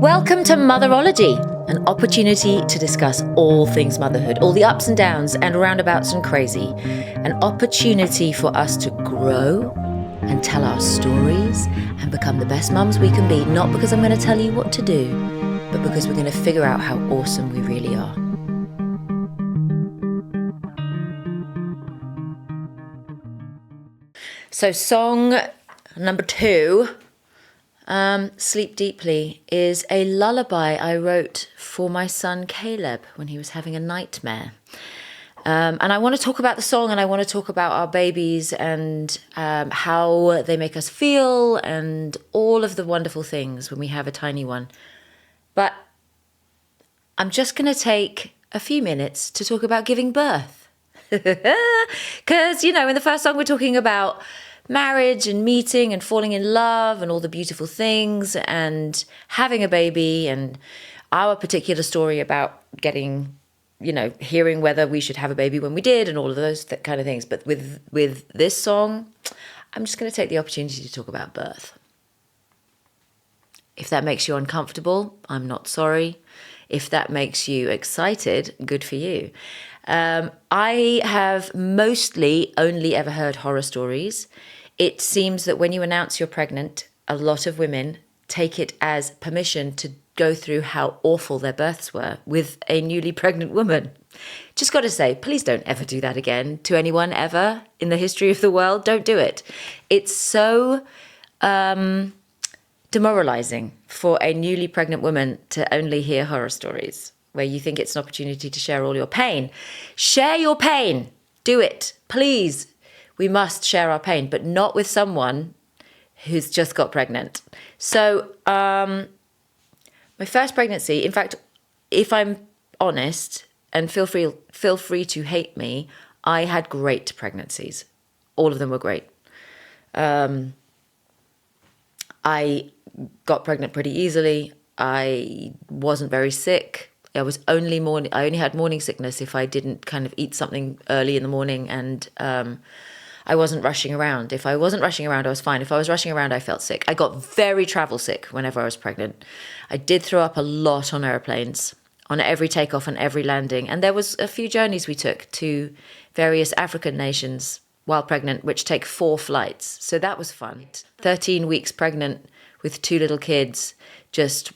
Welcome to Motherology, an opportunity to discuss all things motherhood, all the ups and downs and roundabouts and crazy. An opportunity for us to grow and tell our stories and become the best mums we can be, not because I'm going to tell you what to do, but because we're going to figure out how awesome we really are. So song number 2, Sleep Deeply, is a lullaby I wrote for my son Caleb when he was having a nightmare. And I want to talk about the song, and I want to talk about our babies and how they make us feel and all of the wonderful things when we have a tiny one. But I'm just going to take a few minutes to talk about giving birth. Because, in the first song we're talking about marriage and meeting and falling in love and all the beautiful things and having a baby and our particular story about getting, hearing whether we should have a baby when we did and all of those kind of things. But with this song, I'm just going to take the opportunity to talk about birth. If that makes you uncomfortable, I'm not sorry. If that makes you excited, good for you. I have mostly only ever heard horror stories. It seems that when you announce you're pregnant, a lot of women take it as permission to go through how awful their births were with a newly pregnant woman. Just got to say, please don't ever do that again to anyone ever in the history of the world. Don't do it. It's so demoralizing for a newly pregnant woman to only hear horror stories where you think it's an opportunity to share all your pain. Share your pain. Do it. Please. We must share our pain, but not with someone who's just got pregnant. So my first pregnancy, in fact, if I'm honest, and feel free to hate me, I had great pregnancies. All of them were great. I got pregnant pretty easily. I wasn't very sick. I only had morning sickness if I didn't kind of eat something early in the morning, and I wasn't rushing around. If I wasn't rushing around, I was fine. If I was rushing around, I felt sick. I got very travel sick whenever I was pregnant. I did throw up a lot on airplanes, on every takeoff and every landing. And there was a few journeys we took to various African nations while pregnant, which take 4 flights. So that was fun. 13 weeks pregnant with 2 little kids, just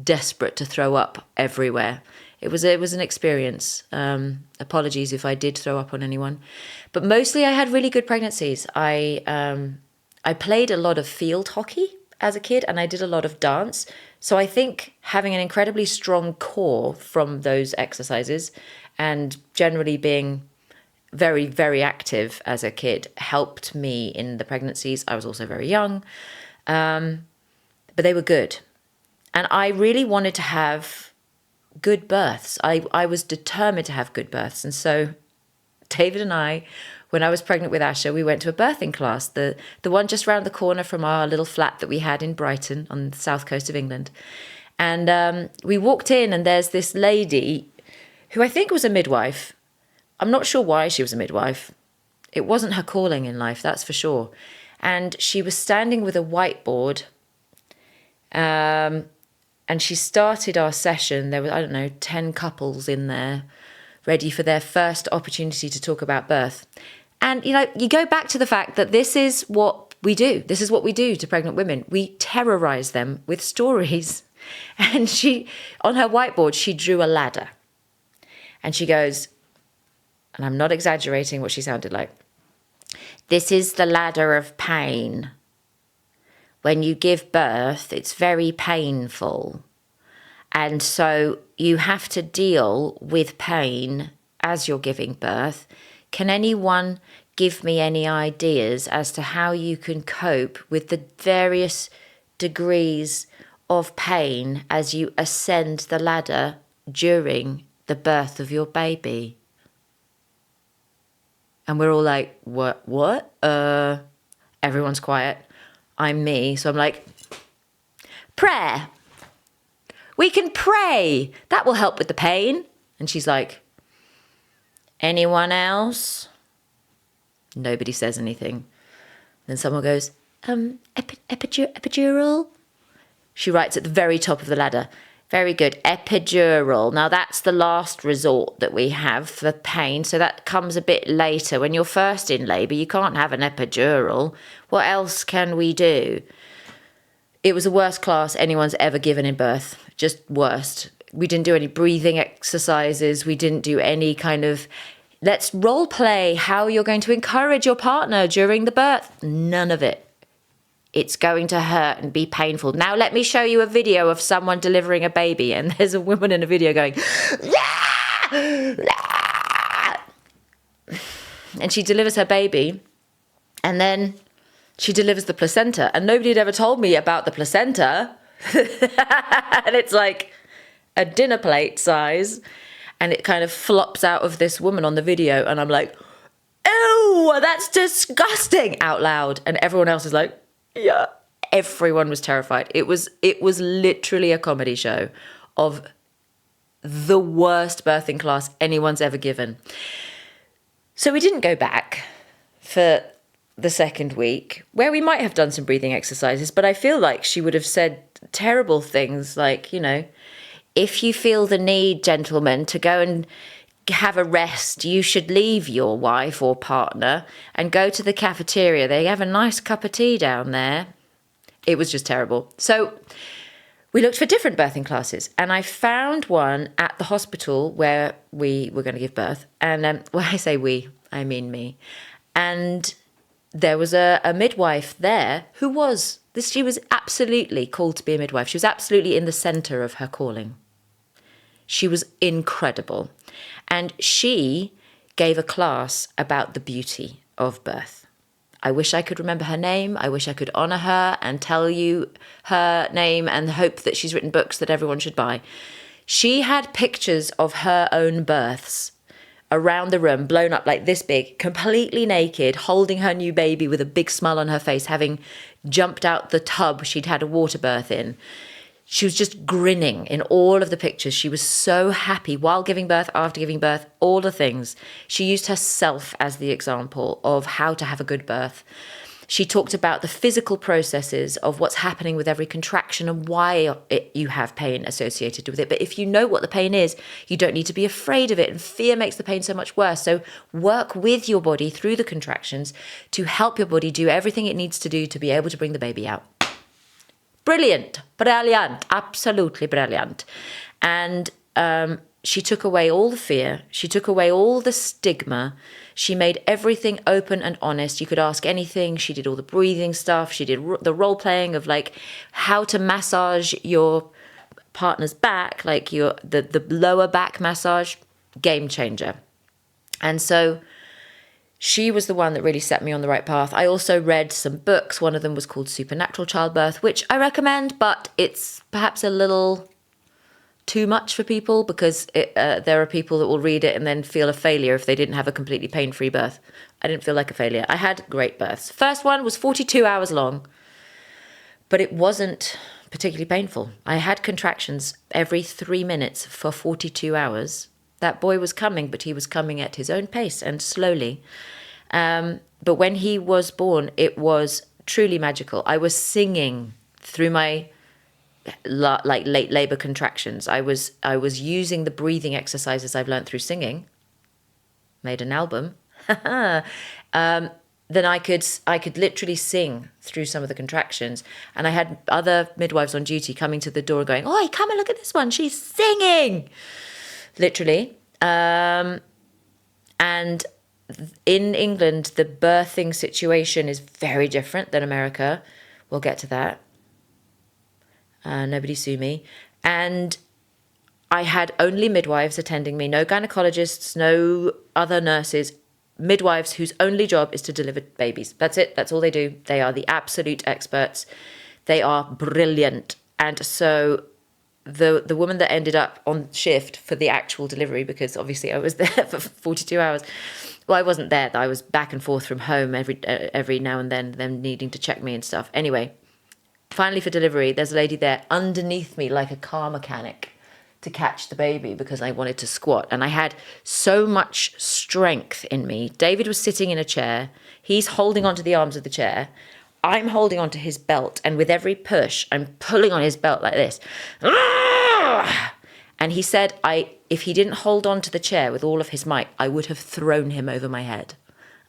desperate to throw up everywhere. It was an experience. Apologies if I did throw up on anyone. But mostly I had really good pregnancies. I played a lot of field hockey as a kid, and I did a lot of dance. So I think having an incredibly strong core from those exercises and generally being very, very active as a kid helped me in the pregnancies. I was also very young, but they were good. And I really wanted to have good births. I was determined to have good births. And so David and I, when I was pregnant with Asha, we went to a birthing class, the one just round the corner from our little flat that we had in Brighton on the south coast of England. And we walked in, and there's this lady who I think was a midwife. I'm not sure why she was a midwife. It wasn't her calling in life, that's for sure. And she was standing with a whiteboard, and she started our session. There were, 10 couples in there ready for their first opportunity to talk about birth. And, you go back to the fact that this is what we do. This is what we do to pregnant women. We terrorize them with stories. And on her whiteboard, she drew a ladder. And she goes, and I'm not exaggerating what she sounded like, "This is the ladder of pain. When you give birth, it's very painful. And so you have to deal with pain as you're giving birth. Can anyone give me any ideas as to how you can cope with the various degrees of pain as you ascend the ladder during the birth of your baby?" And we're all like, what? Everyone's quiet. I'm me. So I'm like, "Prayer. We can pray. That will help with the pain." And she's like, "Anyone else?" Nobody says anything. Then someone goes, epidural? She writes at the very top of the ladder. Very good. Epidural. Now, that's the last resort that we have for pain. So that comes a bit later. When you're first in labour, you can't have an epidural. What else can we do? It was the worst class anyone's ever given in birth. Just worst. We didn't do any breathing exercises. We didn't do any kind of, let's role play how you're going to encourage your partner during the birth. None of it. It's going to hurt and be painful. Now let me show you a video of someone delivering a baby, and there's a woman in a video going, and she delivers her baby, and then she delivers the placenta, and nobody had ever told me about the placenta. And it's like a dinner plate size, and it kind of flops out of this woman on the video, and I'm like, ew, that's disgusting, out loud. And everyone else is like, yeah. Everyone was terrified. It was literally a comedy show of the worst birthing class anyone's ever given. So we didn't go back for the second week, where we might have done some breathing exercises, but I feel like she would have said terrible things like, you know, if you feel the need, gentlemen, to go and have a rest, you should leave your wife or partner and go to the cafeteria. They have a nice cup of tea down there. It was just terrible. So we looked for different birthing classes, and I found one at the hospital where we were going to give birth. And when I say we, I mean me. And there was a midwife there she was absolutely called to be a midwife. She was absolutely in the centre of her calling. She was incredible. And she gave a class about the beauty of birth. I wish I could remember her name. I wish I could honour her and tell you her name and hope that she's written books that everyone should buy. She had pictures of her own births around the room, blown up like this big, completely naked, holding her new baby with a big smile on her face, having jumped out the tub she'd had a water birth in. She was just grinning in all of the pictures. She was so happy while giving birth, after giving birth, all the things. She used herself as the example of how to have a good birth. She talked about the physical processes of what's happening with every contraction and why you have pain associated with it. But if you know what the pain is, you don't need to be afraid of it. And fear makes the pain so much worse. So work with your body through the contractions to help your body do everything it needs to do to be able to bring the baby out. Brilliant, absolutely brilliant. And she took away all the fear. She took away all the stigma. She made everything open and honest. You could ask anything. She did all the breathing stuff. She did the role playing of like how to massage your partner's back, like the lower back massage. Game changer. And so she was the one that really set me on the right path. I also read some books. One of them was called Supernatural Childbirth, which I recommend, but it's perhaps a little too much for people because there are people that will read it and then feel a failure if they didn't have a completely pain-free birth. I didn't feel like a failure. I had great births. First one was 42 hours long, but it wasn't particularly painful. I had contractions every 3 minutes for 42 hours. That boy was coming, but he was coming at his own pace and slowly. But when he was born, it was truly magical. I was singing through my late labor contractions. I was using the breathing exercises I've learned through singing. Made an album. Then I could literally sing through some of the contractions. And I had other midwives on duty coming to the door going, "Oi, come and look at this one. She's singing." Literally. And in England, the birthing situation is very different than America. We'll get to that. Nobody sue me. And I had only midwives attending me, no gynecologists, no other nurses, midwives whose only job is to deliver babies. That's it. That's all they do. They are the absolute experts. They are brilliant. And so the woman that ended up on shift for the actual delivery, because obviously I was there for 42 hours. Well, I wasn't there. I was back and forth from home every now and then, them needing to check me and stuff. Anyway, finally for delivery, there's a lady there underneath me like a car mechanic to catch the baby because I wanted to squat. And I had so much strength in me. David was sitting in a chair. He's holding onto the arms of the chair. I'm holding onto his belt, and with every push, I'm pulling on his belt like this. And he said, if he didn't hold on to the chair with all of his might, I would have thrown him over my head.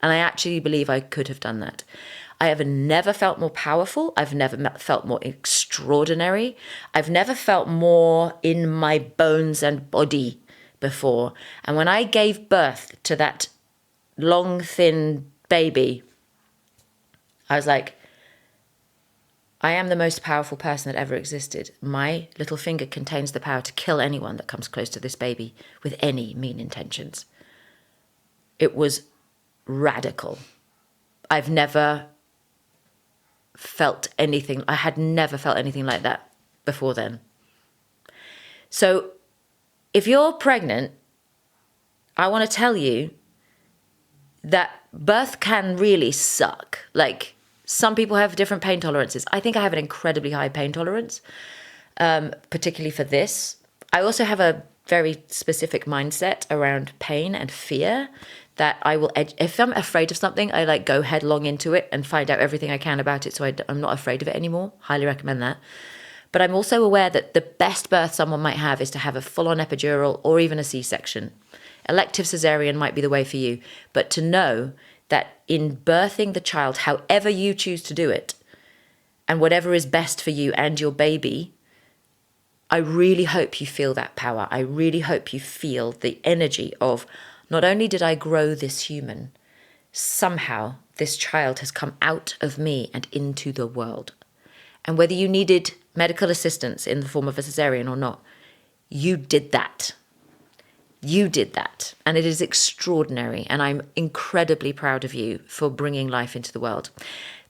And I actually believe I could have done that. I have never felt more powerful. I've never felt more extraordinary. I've never felt more in my bones and body before. And when I gave birth to that long, thin baby, I was like, I am the most powerful person that ever existed. My little finger contains the power to kill anyone that comes close to this baby with any mean intentions. It was radical. I've never felt anything. I had never felt anything like that before then. So if you're pregnant, I want to tell you that birth can really suck. Like, some people have different pain tolerances. I think I have an incredibly high pain tolerance, particularly for this. I also have a very specific mindset around pain and fear that I will, if I'm afraid of something, I like go headlong into it and find out everything I can about it, so I'm not afraid of it anymore. Highly recommend that. But I'm also aware that the best birth someone might have is to have a full-on epidural or even a C-section. Elective cesarean might be the way for you, but to know that in birthing the child, however you choose to do it, and whatever is best for you and your baby, I really hope you feel that power. I really hope you feel the energy of, not only did I grow this human, somehow this child has come out of me and into the world. And whether you needed medical assistance in the form of a cesarean or not, you did that. You did that, and it is extraordinary, and I'm incredibly proud of you for bringing life into the world.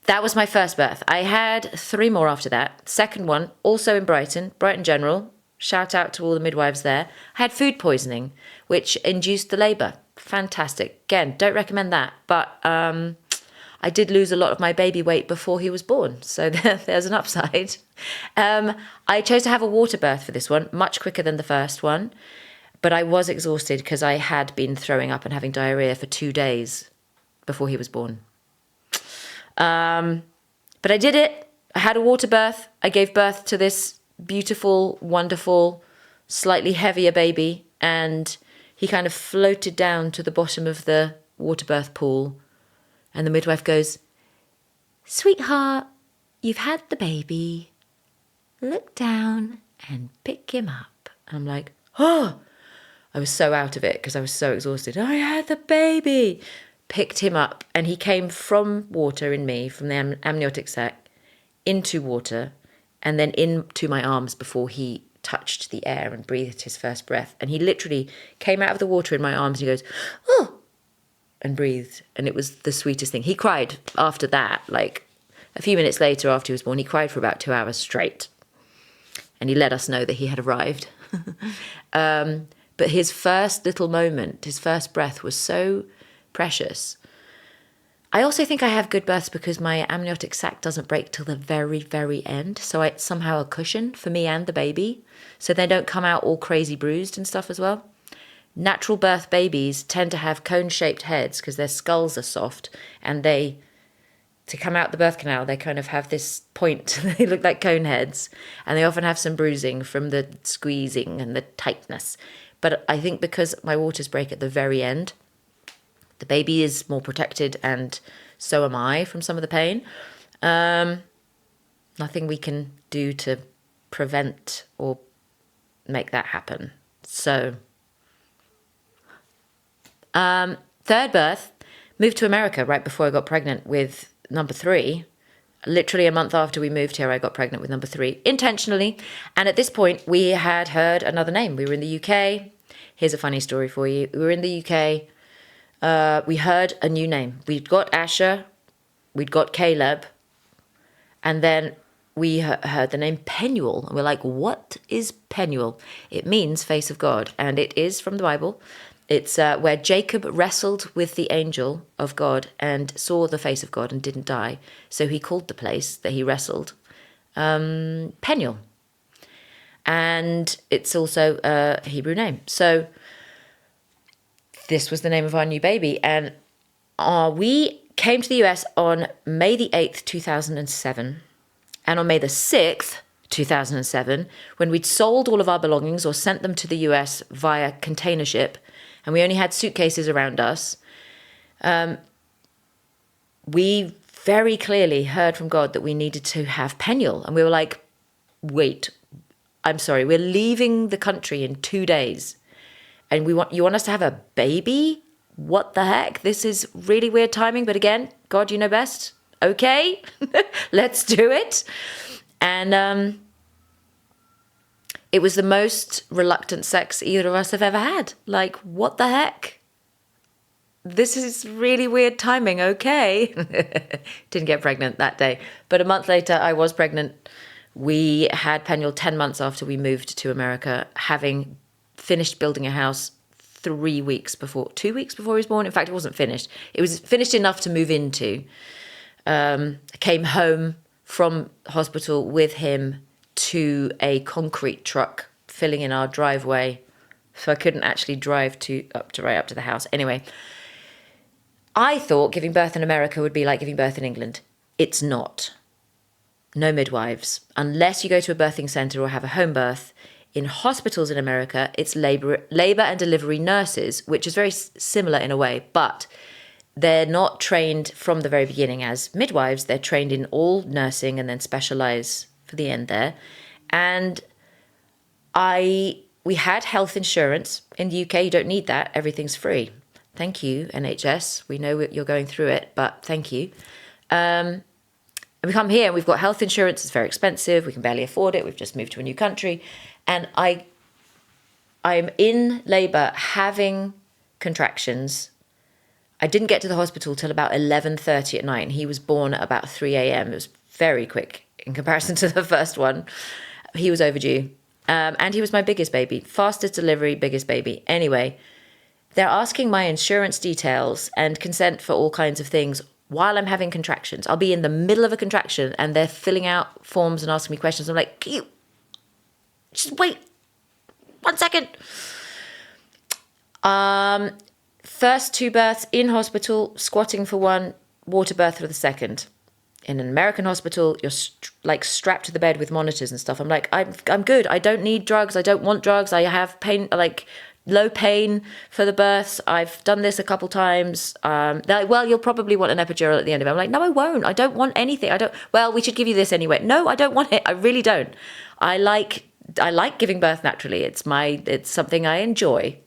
That was my first birth. I had 3 more after that. Second one, also in Brighton General. Shout out to all the midwives there. I had food poisoning, which induced the labour. Fantastic. Again, don't recommend that, but I did lose a lot of my baby weight before he was born, so there's an upside. I chose to have a water birth for this one, much quicker than the first one. But I was exhausted because I had been throwing up and having diarrhea for 2 days before he was born. But I did it. I had a water birth. I gave birth to this beautiful, wonderful, slightly heavier baby. And he kind of floated down to the bottom of the water birth pool. And the midwife goes, "Sweetheart, you've had the baby. Look down and pick him up." And I'm like, oh. I was so out of it because I was so exhausted. I had the baby. Picked him up, and he came from water in me, from the amniotic sac, into water, and then into my arms before he touched the air and breathed his first breath. And he literally came out of the water in my arms and he goes, "Oh," and breathed. And it was the sweetest thing. He cried after that, like a few minutes later after he was born. He cried for about 2 hours straight. And he let us know that he had arrived. But his first little moment, his first breath was so precious. I also think I have good births because my amniotic sac doesn't break till the very, very end. So it's somehow a cushion for me and the baby. So they don't come out all crazy bruised and stuff as well. Natural birth babies tend to have cone-shaped heads because their skulls are soft. And to come out the birth canal, they kind of have this point. They look like cone heads. And they often have some bruising from the squeezing and the tightness. But I think because my waters break at the very end, the baby is more protected, and so am I from some of the pain. Nothing we can do to prevent or make that happen. So, third birth, moved to America right before I got pregnant with number 3. Literally a month after we moved here, I got pregnant with number 3, intentionally. And at this point, we had heard another name. We were in the UK. Here's a funny story for you. We were in the UK. We heard a new name. We'd got Asher. We'd got Caleb. And then we heard the name Penuel. And we're like, what is Penuel? It means face of God. And it is from the Bible. It's where Jacob wrestled with the angel of God and saw the face of God and didn't die. So he called the place that he wrestled Peniel. And it's also a Hebrew name. So this was the name of our new baby. And we came to the US on May the 8th, 2007. And on May the 6th, 2007, when we'd sold all of our belongings or sent them to the US via container ship, and we only had suitcases around us, we very clearly heard from God that we needed to have Peniel. And we were like, wait, I'm sorry, we're leaving the country in 2 days. And you want us to have a baby? What the heck? This is really weird timing. But again, God, you know best. Okay, let's do it. And it was the most reluctant sex either of us have ever had. Like, what the heck? This is really weird timing, okay. Didn't get pregnant that day. But a month later, I was pregnant. We had Peniel 10 months after we moved to America, having finished building a house 2 weeks before he was born. In fact, it wasn't finished. It was finished enough to move into. I came home from hospital with him to a concrete truck filling in our driveway. So I couldn't actually drive right up to the house. Anyway, I thought giving birth in America would be like giving birth in England. It's not. No midwives. Unless you go to a birthing centre or have a home birth. In hospitals in America, it's labour and delivery nurses, which is very similar in a way, but they're not trained from the very beginning as midwives. They're trained in all nursing and then specialise for the end there. And we had health insurance. In the UK, you don't need that. Everything's free. Thank you, NHS. We know you're going through it, but thank you. And we come here and we've got health insurance. It's very expensive. We can barely afford it. We've just moved to a new country. And I'm in labour having contractions. I didn't get to the hospital till about 11:30 at night. And he was born at about 3 a.m. It was very quick in comparison to the first one. He was overdue. And he was my biggest baby. Fastest delivery, biggest baby. Anyway, they're asking my insurance details and consent for all kinds of things while I'm having contractions. I'll be in the middle of a contraction and they're filling out forms and asking me questions. I'm like, can you just wait 1 second? First 2 births in hospital, squatting for 1, water birth for the second. In an American hospital, you're strapped to the bed with monitors and stuff. I'm like, I'm good. I don't need drugs. I don't want drugs. I have pain, low pain for the births. I've done this a couple times. They're like, well, you'll probably want an epidural at the end of it. I'm like, no, I won't. I don't want anything. Well, we should give you this anyway. No, I don't want it. I really don't. I like giving birth naturally. It's something I enjoy.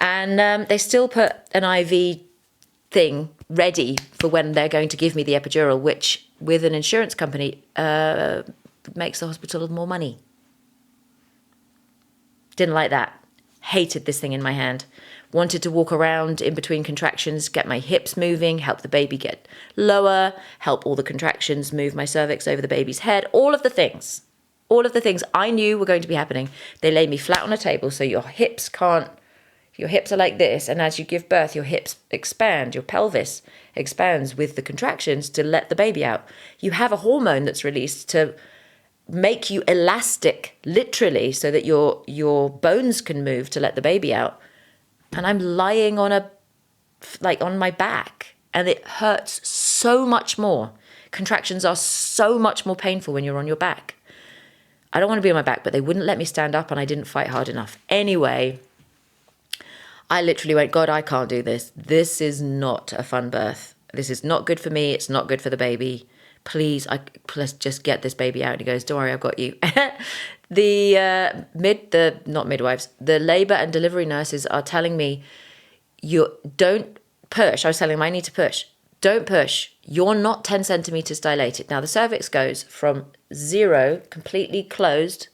And they still put an IV thing ready for when they're going to give me the epidural, which with an insurance company makes the hospital more money. Didn't like that. Hated this thing in my hand. Wanted to walk around in between contractions, get my hips moving, help the baby get lower, help all the contractions move my cervix over the baby's head. All of the things I knew were going to be happening. They lay me flat on a table so your hips are like this. And as you give birth, your hips expand, your pelvis expands with the contractions to let the baby out. You have a hormone that's released to make you elastic, literally, so that your bones can move to let the baby out. And I'm lying on my back, and it hurts so much more. Contractions are so much more painful when you're on your back. I don't want to be on my back, but they wouldn't let me stand up, and I didn't fight hard enough. Anyway, I literally went, God, I can't do this. This is not a fun birth. This is not good for me. It's not good for the baby. Please just get this baby out. And he goes, don't worry, I've got you. The labour and delivery nurses are telling me, don't push. I was telling them I need to push. Don't push. You're not 10 centimetres dilated. Now the cervix goes from 0, completely closed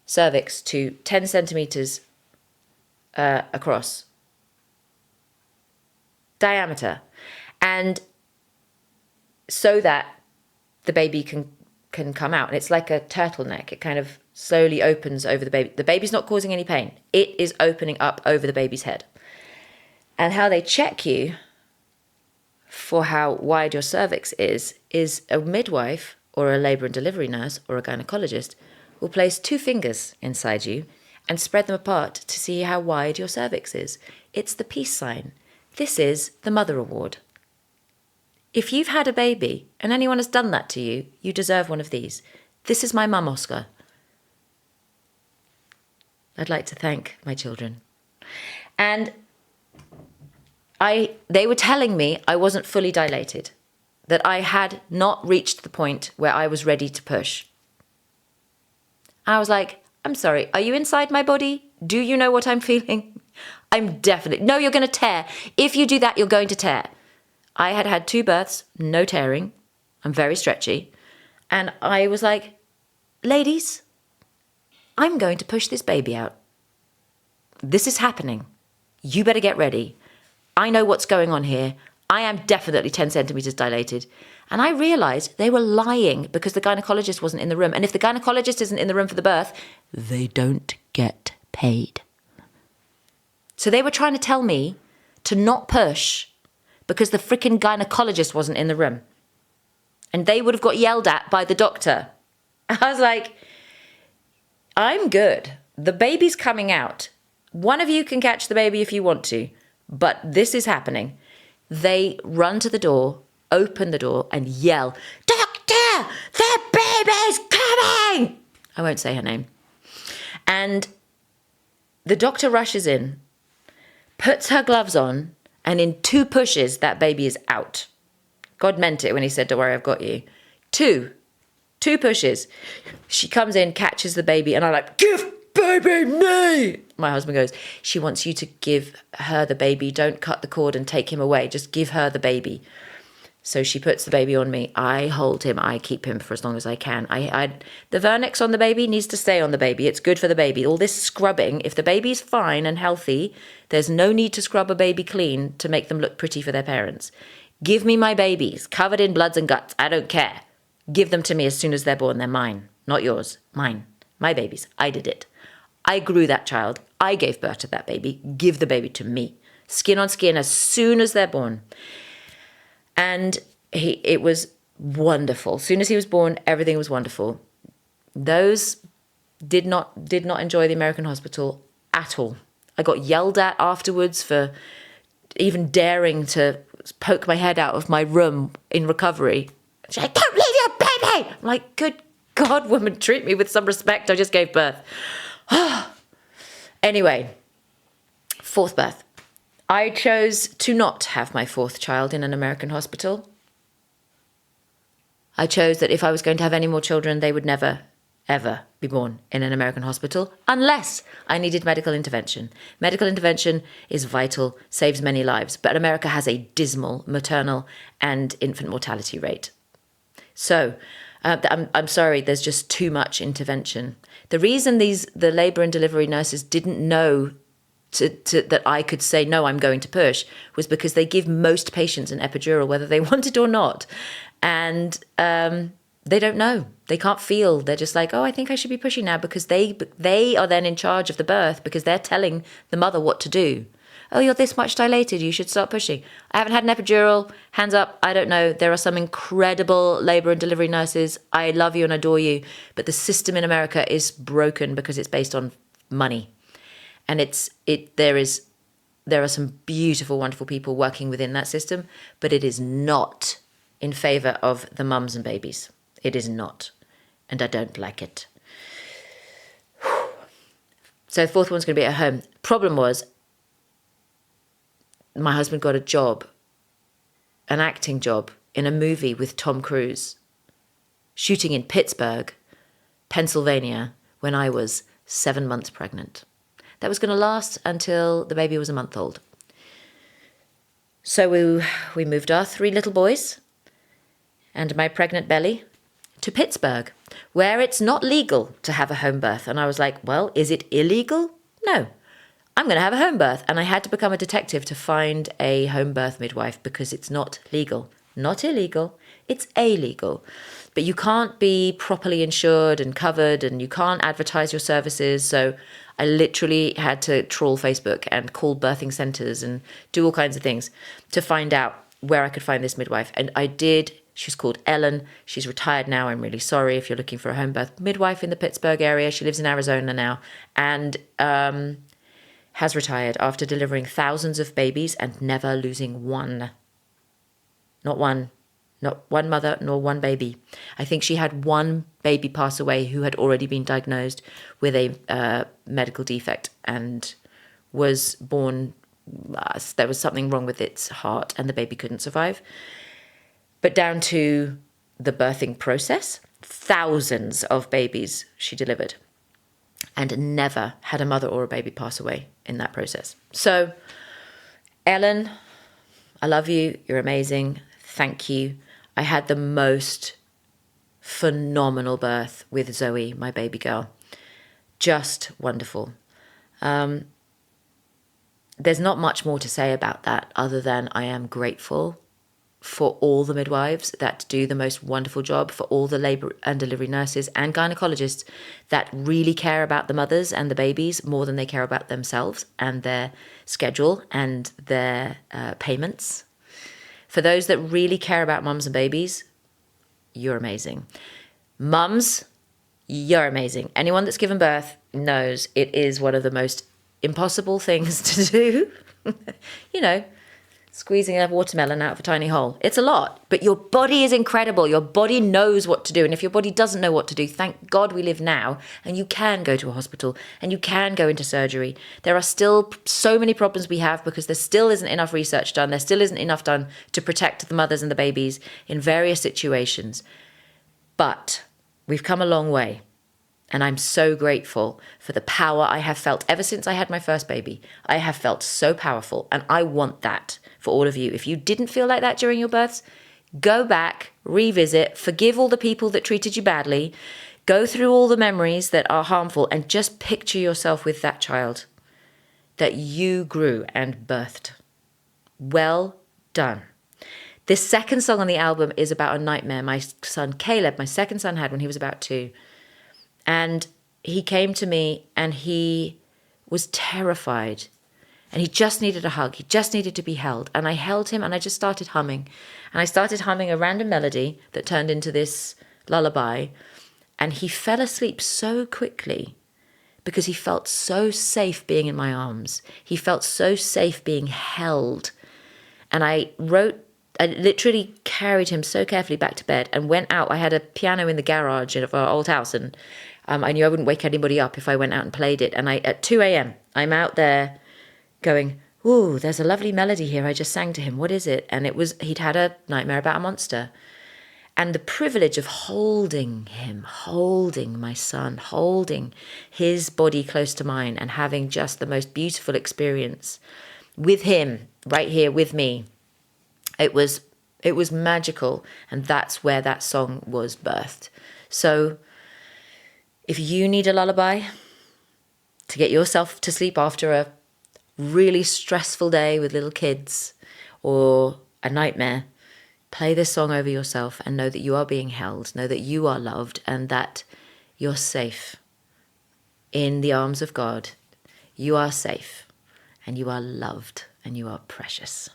cervix, to 10 centimetres across diameter. And so that the baby can come out. And it's like a turtleneck. It kind of slowly opens over the baby. The baby's not causing any pain. It is opening up over the baby's head. And how they check you for how wide your cervix is a midwife or a labour and delivery nurse or a gynecologist will place 2 fingers inside you and spread them apart to see how wide your cervix is. It's the peace sign. This is the Mother Award. If you've had a baby and anyone has done that to you, you deserve one of these. This is my mum, Oscar. I'd like to thank my children. And they were telling me I wasn't fully dilated, that I had not reached the point where I was ready to push. I was like, I'm sorry, are you inside my body? Do you know what I'm feeling? I'm definitely, no, you're going to tear. If you do that, you're going to tear. I had had 2 births, no tearing. I'm very stretchy. And I was like, ladies, I'm going to push this baby out. This is happening. You better get ready. I know what's going on here. I am definitely 10 centimeters dilated. And I realized they were lying because the gynecologist wasn't in the room. And if the gynecologist isn't in the room for the birth, they don't get paid. So they were trying to tell me to not push because the freaking gynecologist wasn't in the room. And they would have got yelled at by the doctor. I was like, I'm good. The baby's coming out. One of you can catch the baby if you want to, but this is happening. They run to the door, open the door, and yell, Doctor, the baby's coming! I won't say her name. And the doctor rushes in, puts her gloves on, and in 2 pushes, that baby is out. God meant it when he said, don't worry, I've got you. 2 pushes. She comes in, catches the baby, and I'm like, give baby me! My husband goes, she wants you to give her the baby. Don't cut the cord and take him away. Just give her the baby. So she puts the baby on me. I hold him. I keep him for as long as I can. The vernix on the baby needs to stay on the baby. It's good for the baby. All this scrubbing, if the baby's fine and healthy, there's no need to scrub a baby clean to make them look pretty for their parents. Give me my babies, covered in bloods and guts. I don't care. Give them to me as soon as they're born. They're mine, not yours. Mine. My babies. I did it. I grew that child. I gave birth to that baby. Give the baby to me. Skin on skin as soon as they're born. And it was wonderful. As soon as he was born, everything was wonderful. Those did not enjoy the American hospital at all. I got yelled at afterwards for even daring to poke my head out of my room in recovery. She's like, don't leave your baby! I'm like, good God, woman, treat me with some respect. I just gave birth. Anyway, 4th birth. I chose to not have my 4th child in an American hospital. I chose that if I was going to have any more children, they would never, ever be born in an American hospital unless I needed medical intervention. Medical intervention is vital, saves many lives, but America has a dismal maternal and infant mortality rate. So I'm sorry, there's just too much intervention. The reason the labour and delivery nurses didn't know that I could say, no, I'm going to push, was because they give most patients an epidural, whether they want it or not. And they don't know. They can't feel. They're just like, oh, I think I should be pushing now, because they are then in charge of the birth because they're telling the mother what to do. Oh, you're this much dilated. You should start pushing. I haven't had an epidural. Hands up. I don't know. There are some incredible labour and delivery nurses. I love you and adore you. But the system in America is broken because it's based on money. And there are some beautiful, wonderful people working within that system, but it is not in favour of the mums and babies. It is not. And I don't like it. So the 4th one's going to be at home. Problem was, my husband got a job, an acting job, in a movie with Tom Cruise, shooting in Pittsburgh, Pennsylvania, when I was 7 months pregnant. That was going to last until the baby was a month old. So we moved our 3 little boys and my pregnant belly to Pittsburgh, where it's not legal to have a home birth. And I was like, well, is it illegal? No. I'm going to have a home birth. And I had to become a detective to find a home birth midwife because it's not legal. Not illegal. It's illegal. But you can't be properly insured and covered, and you can't advertise your services. So I literally had to trawl Facebook and call birthing centres and do all kinds of things to find out where I could find this midwife. And I did. She's called Ellen. She's retired now. I'm really sorry if you're looking for a home birth midwife in the Pittsburgh area. She lives in Arizona now. And has retired after delivering thousands of babies and never losing one. Not one. Not one mother, nor one baby. I think she had one baby pass away who had already been diagnosed with a medical defect and was born, there was something wrong with its heart and the baby couldn't survive. But down to the birthing process, thousands of babies she delivered and never had a mother or a baby pass away in that process. So, Ellen, I love you. You're amazing. Thank you. I had the most phenomenal birth with Zoe, my baby girl. Just wonderful. There's not much more to say about that other than I am grateful for all the midwives that do the most wonderful job, for all the labour and delivery nurses and gynecologists that really care about the mothers and the babies more than they care about themselves and their schedule and their payments. For those that really care about mums and babies, you're amazing. Mums, you're amazing. Anyone that's given birth knows it is one of the most impossible things to do. You know, squeezing a watermelon out of a tiny hole. It's a lot, but your body is incredible. Your body knows what to do. And if your body doesn't know what to do, thank God we live now and you can go to a hospital and you can go into surgery. There are still so many problems we have because there still isn't enough research done. There still isn't enough done to protect the mothers and the babies in various situations. But we've come a long way. And I'm so grateful for the power I have felt ever since I had my first baby. I have felt so powerful, and I want that for all of you. If you didn't feel like that during your births, go back, revisit, forgive all the people that treated you badly, go through all the memories that are harmful, and just picture yourself with that child that you grew and birthed. Well done. This second song on the album is about a nightmare my son Caleb, my second son, had when he was about 2. And he came to me and he was terrified and he just needed a hug. He just needed to be held. And I held him and I just started humming. And I started humming a random melody that turned into this lullaby. And he fell asleep so quickly because he felt so safe being in my arms. He felt so safe being held. And I literally carried him so carefully back to bed and went out. I had a piano in the garage of our old house and I knew I wouldn't wake anybody up if I went out and played it. And at 2 a.m., I'm out there going, ooh, there's a lovely melody here. I just sang to him. What is it? And he'd had a nightmare about a monster. And the privilege of holding him, holding my son, holding his body close to mine and having just the most beautiful experience with him right here with me. It was magical. And that's where that song was birthed. So if you need a lullaby to get yourself to sleep after a really stressful day with little kids or a nightmare, play this song over yourself and know that you are being held, know that you are loved and that you're safe in the arms of God. You are safe and you are loved and you are precious.